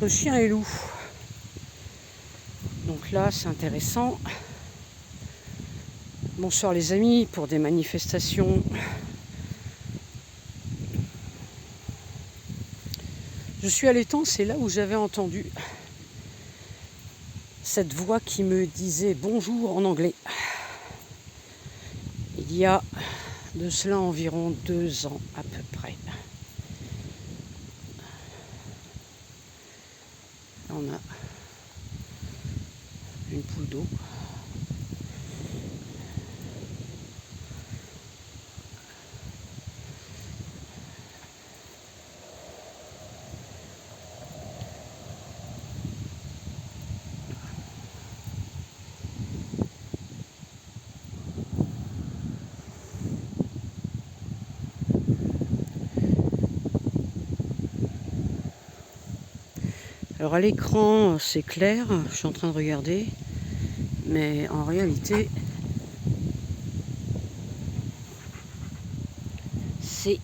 entre chien et loup. Donc là, c'est intéressant. Bonsoir les amis, pour des manifestations. Je suis à l'étang, c'est là où j'avais entendu cette voix qui me disait bonjour en anglais. Il y a de cela environ 2 ans à peu près. Là, on a une poule d'eau. Alors à l'écran c'est clair, je suis en train de regarder, mais en réalité c'est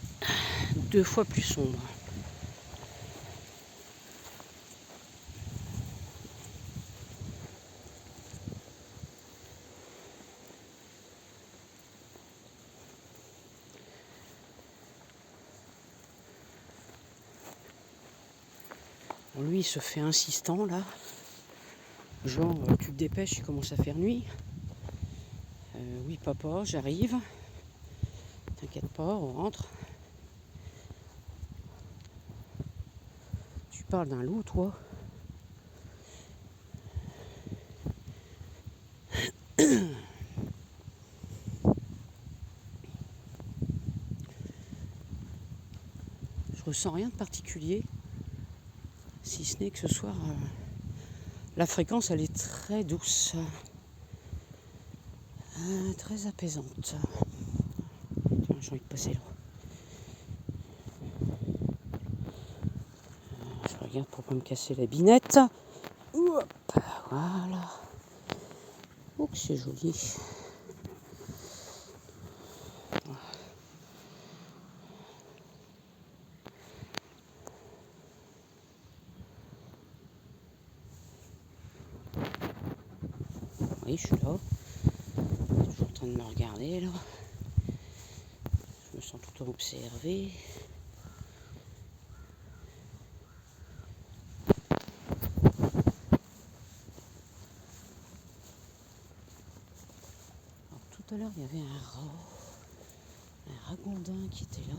2 fois plus sombre. Bon, lui il se fait insistant là, genre tu te dépêches, il commence à faire nuit. Oui papa, j'arrive, t'inquiète pas, on rentre. Tu parles d'un loup toi? Je ressens rien de particulier, si ce n'est que ce soir la fréquence elle est très douce, très apaisante. Tiens, j'ai envie de passer là. Je regarde pour pas me casser la binette. Hop, voilà. Oh que c'est joli. Oui, je suis là. Je suis toujours en train de me regarder là. Je me sens tout le temps observé. Alors, tout à l'heure, il y avait un ragondin qui était là.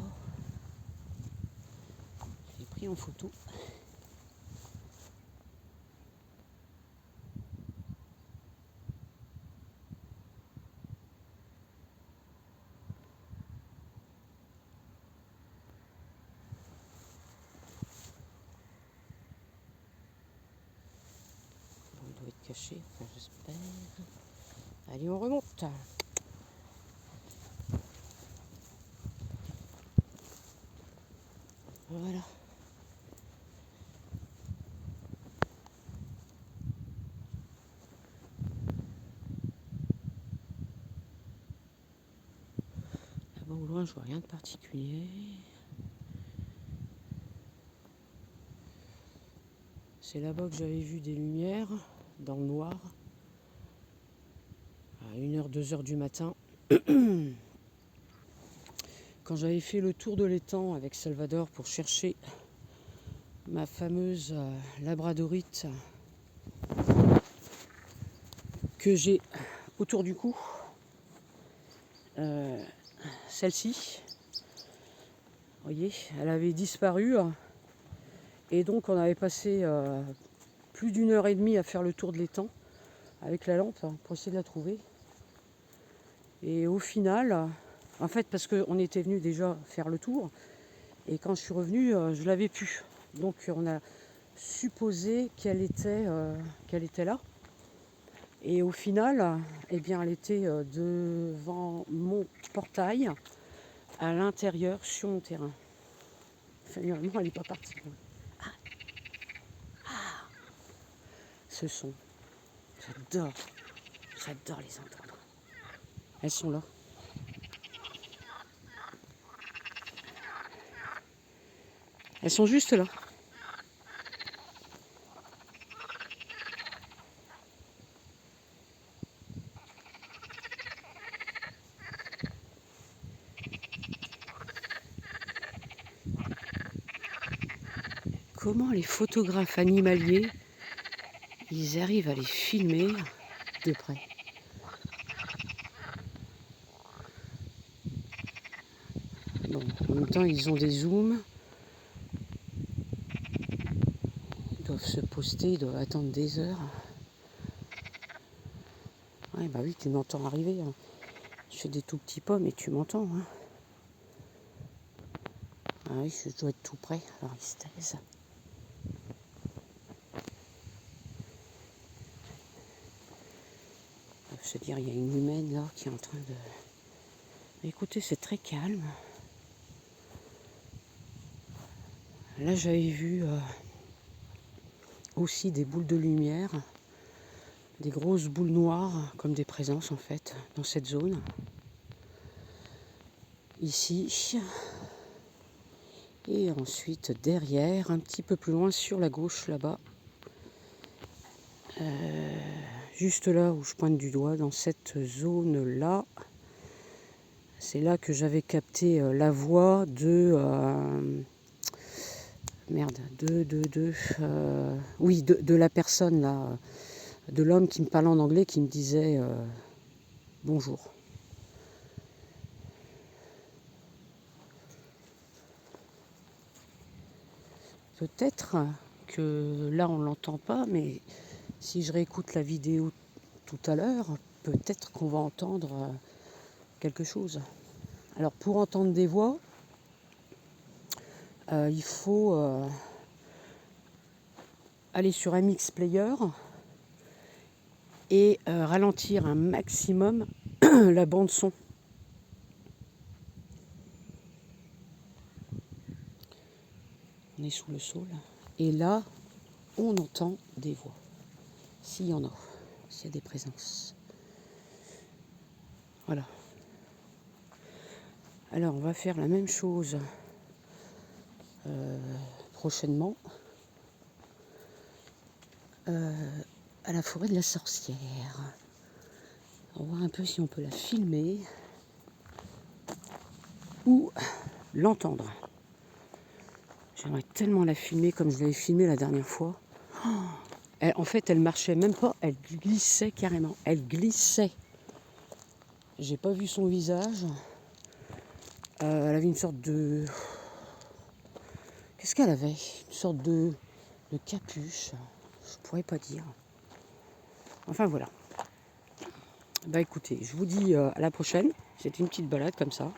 Je l'ai pris en photo. Il doit être caché, enfin, j'espère. Allez, on remonte. Voilà. Là-bas au loin, je vois rien de particulier. C'est là-bas que j'avais vu des lumières dans le noir à 1h, 2h du matin. Quand j'avais fait le tour de l'étang avec Salvador pour chercher ma fameuse labradorite que j'ai autour du cou, celle-ci, vous voyez, elle avait disparu et donc on avait passé plus d'1h30 à faire le tour de l'étang avec la lampe pour essayer de la trouver. Et au final, en fait parce qu'on était venu déjà faire le tour et quand je suis revenue je l'avais plus. Donc on a supposé qu'elle était là. Et au final, eh bien, elle était devant mon portail, à l'intérieur, sur mon terrain. Finalement, elle n'est pas partie. Ce son, j'adore les entendre. Elles sont là. Elles sont juste là. comment les photographes animaliers, ils arrivent à les filmer de près. Bon, en même temps, ils ont des zooms. Ils doivent se poster, ils doivent attendre des heures. Ouais, bah oui, tu m'entends arriver. Hein. Je fais des tout petits pas, mais tu m'entends. Hein. Ah oui, je dois être tout près. Alors, ils se taisent. Je veux dire, il y a une humaine là qui est en train de... Écoutez, c'est très calme. Là, j'avais vu aussi des boules de lumière, des grosses boules noires, comme des présences en fait, dans cette zone. Ici. Et ensuite, derrière, un petit peu plus loin, sur la gauche, là-bas. Juste là où je pointe du doigt, dans cette zone-là. C'est là que j'avais capté la voix de... de la personne là, de l'homme qui me parlait en anglais, qui me disait bonjour. Peut-être que là on l'entend pas, mais si je réécoute la vidéo tout à l'heure, peut-être qu'on va entendre quelque chose. Alors pour entendre des voix, il faut aller sur MX Player et ralentir un maximum la bande son. On est sous le sol. Et là, on entend des voix. S'il y en a, s'il y a des présences. Voilà. Alors, on va faire la même chose prochainement à la forêt de la Sorcière. On va voir un peu si on peut la filmer ou l'entendre. J'aimerais tellement la filmer comme je l'avais filmée la dernière fois. En fait, elle marchait même pas, elle glissait carrément. Elle glissait. J'ai pas vu son visage. Elle avait une sorte de... Qu'est-ce qu'elle avait? Une sorte de capuche. Je pourrais pas dire. Enfin voilà. Bah écoutez, je vous dis à la prochaine. C'était une petite balade comme ça.